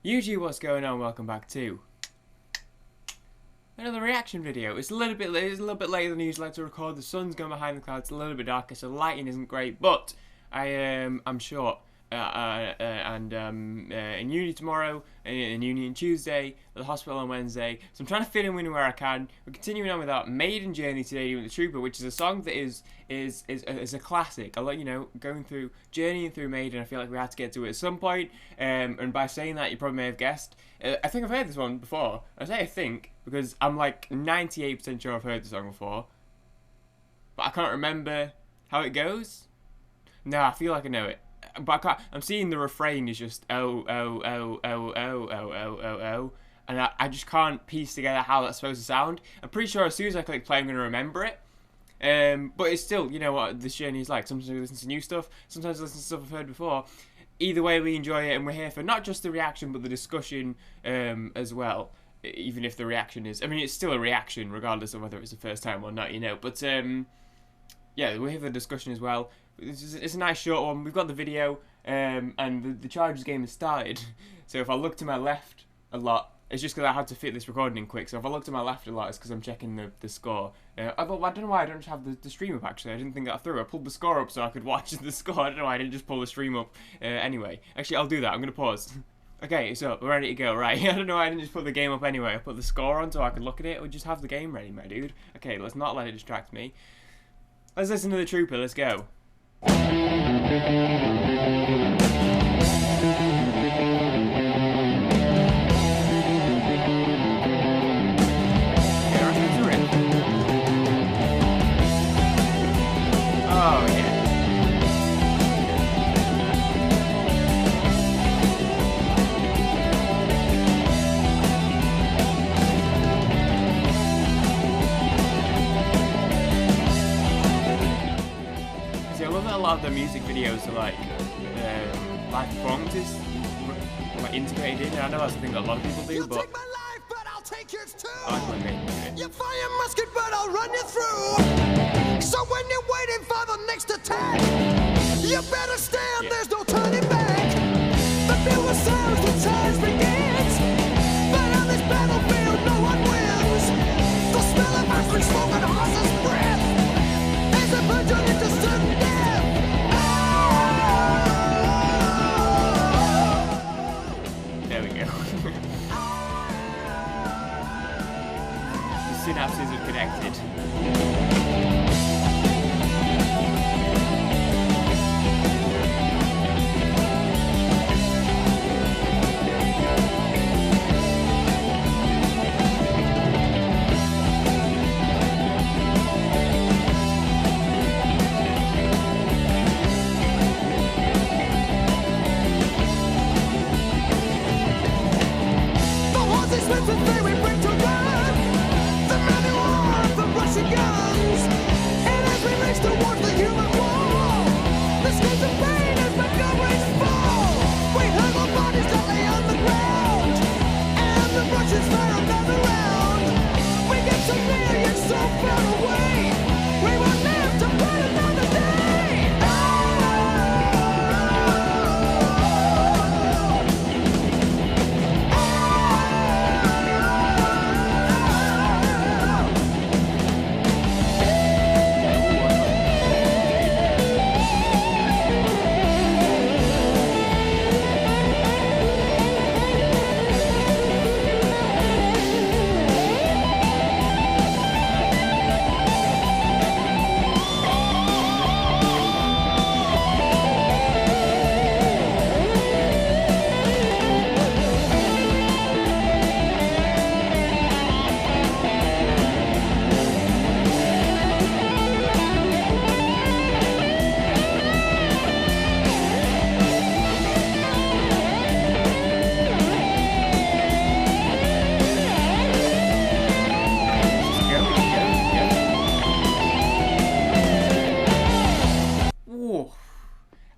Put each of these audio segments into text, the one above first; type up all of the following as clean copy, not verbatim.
Usually what's going on, welcome back to another reaction video. It's a little bit later than I usually like to record. The sun's going behind the clouds, it's a little bit darker, so the lighting isn't great, but I'm short. In uni tomorrow, in uni on Tuesday, at the hospital on Wednesday, so I'm trying to fit in where I can. We're continuing on with our Maiden journey today with the Trooper, which is a song that is a classic. I like, going through, journeying through Maiden, I feel like we had to get to it at some point, and by saying that, you probably may have guessed, I think I've heard this one before. I say I think, because I'm like 98% sure I've heard the song before, but I can't remember how it goes. No, I feel like I know it. But I can't, I'm seeing the refrain is just oh, and I just can't piece together how that's supposed to sound. I'm pretty sure as soon as I click play, I'm going to remember it. But it's still, you know what this journey is like. Sometimes we listen to new stuff, sometimes we listen to stuff I've heard before. Either way, we enjoy it, and we're here for not just the reaction, but the discussion as well. Even if the reaction is, I mean, it's still a reaction, regardless of whether it's the first time or not, But, yeah, we're here for the discussion as well. It's a nice short one. We've got the video, and the Chargers game has started. So if I look to my left a lot, it's just because I had to fit this recording in quick. So if I look to my left a lot, it's because I'm checking the score. I don't know why I don't have the stream up, actually. I didn't think that through. I pulled the score up so I could watch the score. I don't know why I didn't just pull the stream up. Anyway, actually, I'll do that. I'm going to pause. Okay, so we're ready to go, right? I don't know why I didn't just put the game up anyway. I put the score on so I could look at it, or just have the game ready, my dude. Okay, let's not let it distract me. Let's listen to the Trooper. Let's go. Oh, yeah. I love that a lot of the music videos are like live performances, like integrated in. I know that's something that a lot of people do, but I'll take yours too. I like my Maiden. You fire musket, but I'll run you through. So when you're waiting for the next attack, you better stand. There's no turning back. The fuel sounds, the charge begins. But on this battlefield, no one wins. The smell of acrid smoke and horse's breath as a virgin into sudden death. There we go. The synapses are connected.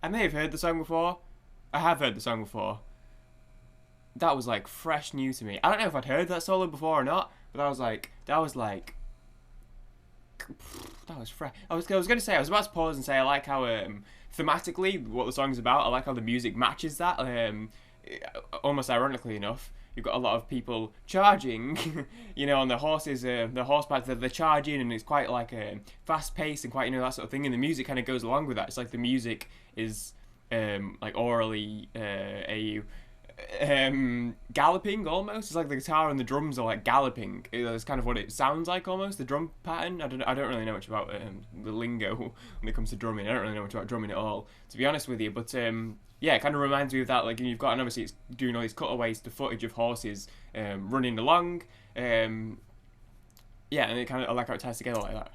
I may have heard the song before. I have heard the song before. That was like fresh new to me. I don't know if I'd heard that solo before or not, but that was fresh. I was going to say, I was about to pause and say I like how thematically what the song's about. I like how the music matches that. almost ironically enough, you've got a lot of people charging, on the horses, the horseback, they're charging, and it's quite like fast paced and quite, that sort of thing. And the music kind of goes along with that. It's like the music is like orally galloping almost. It's like the guitar and the drums are like galloping. That's kind of what it sounds like almost. The drum pattern. I don't really know much about the lingo when it comes to drumming. I don't really know much about drumming at all, to be honest with you. But yeah, it kind of reminds me of that. Like you've got, and obviously it's doing all these cutaways to footage of horses running along. Yeah, and it kind of, I like how it ties together like that.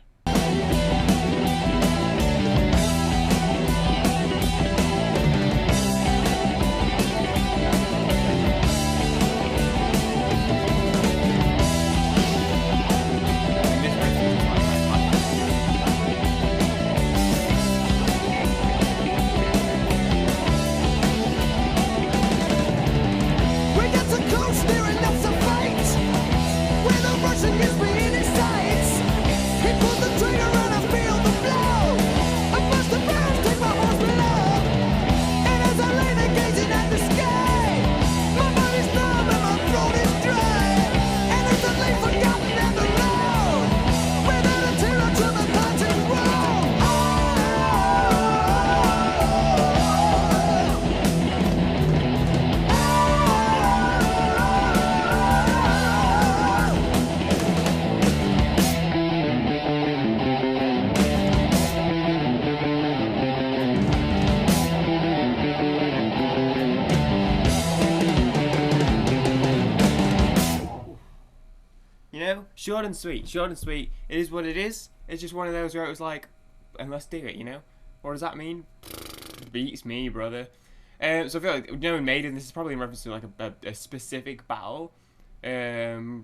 Short and sweet, short and sweet. It is what it is. It's just one of those where it was like, and let's do it, What does that mean? Beats me, brother. So I feel like, in Maiden, this is probably in reference to like a specific battle. The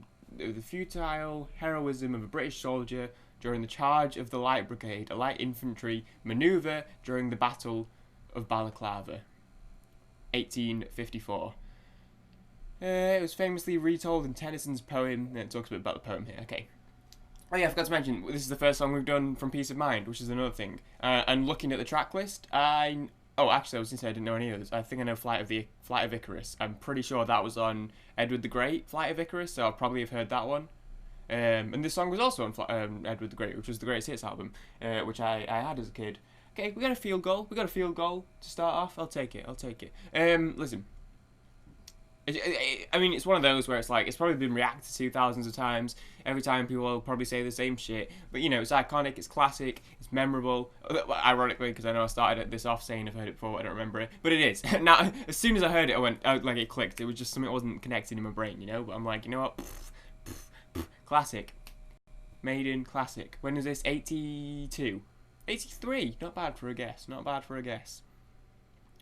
futile heroism of a British soldier during the charge of the Light Brigade, a light infantry manoeuvre during the Battle of Balaclava, 1854. It was famously retold in Tennyson's poem, and it talks a bit about the poem here. Okay. Oh yeah, I forgot to mention, this is the first song we've done from Peace of Mind, which is another thing. And looking at the track list, actually, I was going to say I didn't know any of those. I think I know Flight of Icarus. I'm pretty sure that was on Edward the Great, Flight of Icarus, so I probably have heard that one. And this song was also on Edward the Great, which was the Greatest Hits album, which I had as a kid. Okay, we got a field goal. We got a field goal to start off. I'll take it. Listen. I mean, it's one of those where it's like, it's probably been reacted to thousands of times. Every time people will probably say the same shit. But, it's iconic, it's classic, it's memorable. Ironically, because I know I started this off saying I've heard it before, I don't remember it. But it is. Now, as soon as I heard it, I went, like, it clicked. It was just something that wasn't connected in my brain, But I'm like, you know what? Classic. Maiden, classic. When was this? 82? 83? Not bad for a guess.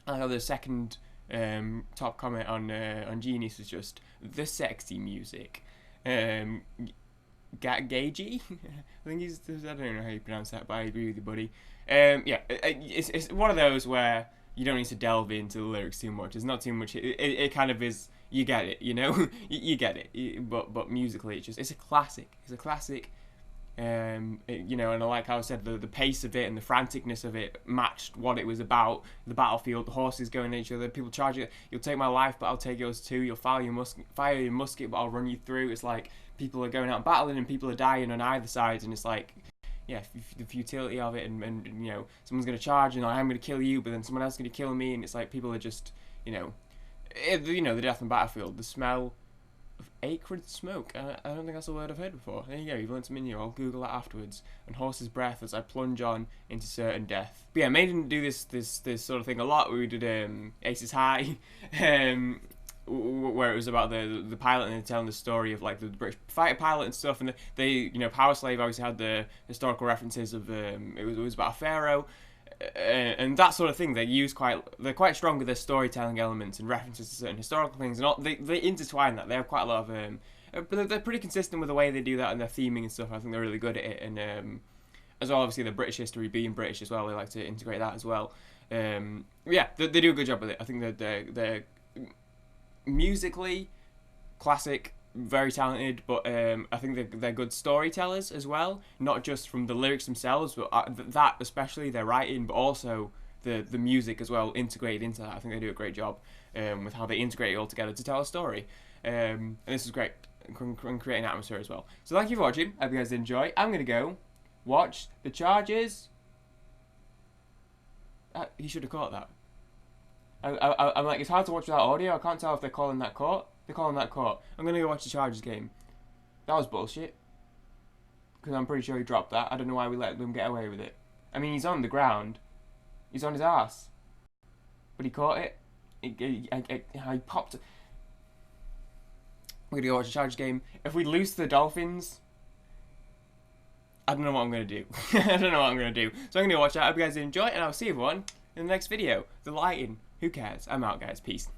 I know the second top comment on Genius is just the sexy music. Gagey? I think I don't know how you pronounce that, but I agree with you, buddy. Yeah, it's one of those where you don't need to delve into the lyrics too much. There's not too much. It kind of is. You get it, you get it. But musically, it's a classic. It's a classic. And I like how I said the pace of it and the franticness of it matched what it was about. The battlefield, the horses going at each other, people charging. You'll take my life, but I'll take yours too. You'll fire your musket, but I'll run you through. It's like people are going out battling and people are dying on either side, and it's like, yeah, the futility of it, and someone's gonna charge and I'm gonna kill you, but then someone else is gonna kill me, and it's like people are just the death on battlefield, the smell of acrid smoke. I don't think that's a word I've heard before. There you go, you've learned something new. I'll Google that afterwards. And horse's breath as I plunge on into certain death. But yeah, Maiden do this sort of thing a lot. We did Aces High, where it was about the pilot and they're telling the story of like the British fighter pilot and stuff. And they Power Slave obviously had the historical references of it was about a pharaoh. And that sort of thing, they're quite strong with their storytelling elements and references to certain historical things, and they intertwine that. They have quite a lot of but they're pretty consistent with the way they do that and their theming and stuff. I think they're really good at it, and as well, obviously the British history being British as well, they like to integrate that as well. Yeah, they do a good job with it. I think they're musically classic, very talented, but I think they're good storytellers as well, not just from the lyrics themselves, but that especially their writing, but also the music as well integrated into that. I think they do a great job with how they integrate it all together to tell a story. And this is great and create an atmosphere as well. So thank you for watching. I hope you guys enjoy. I'm gonna go watch the Chargers. He should have caught that. I'm like, it's hard to watch without audio. I can't tell if they're calling that caught. They're calling that caught. I'm gonna go watch the Chargers game. That was bullshit. Because I'm pretty sure he dropped that. I don't know why we let them get away with it. I mean, he's on the ground. He's on his ass. But he caught it. He popped it. We're gonna go watch the Chargers game. If we lose to the Dolphins, I don't know what I'm gonna do. I don't know what I'm gonna do. So I'm gonna watch that. I hope you guys enjoy, and I'll see everyone in the next video. The lighting. Who cares? I'm out, guys. Peace.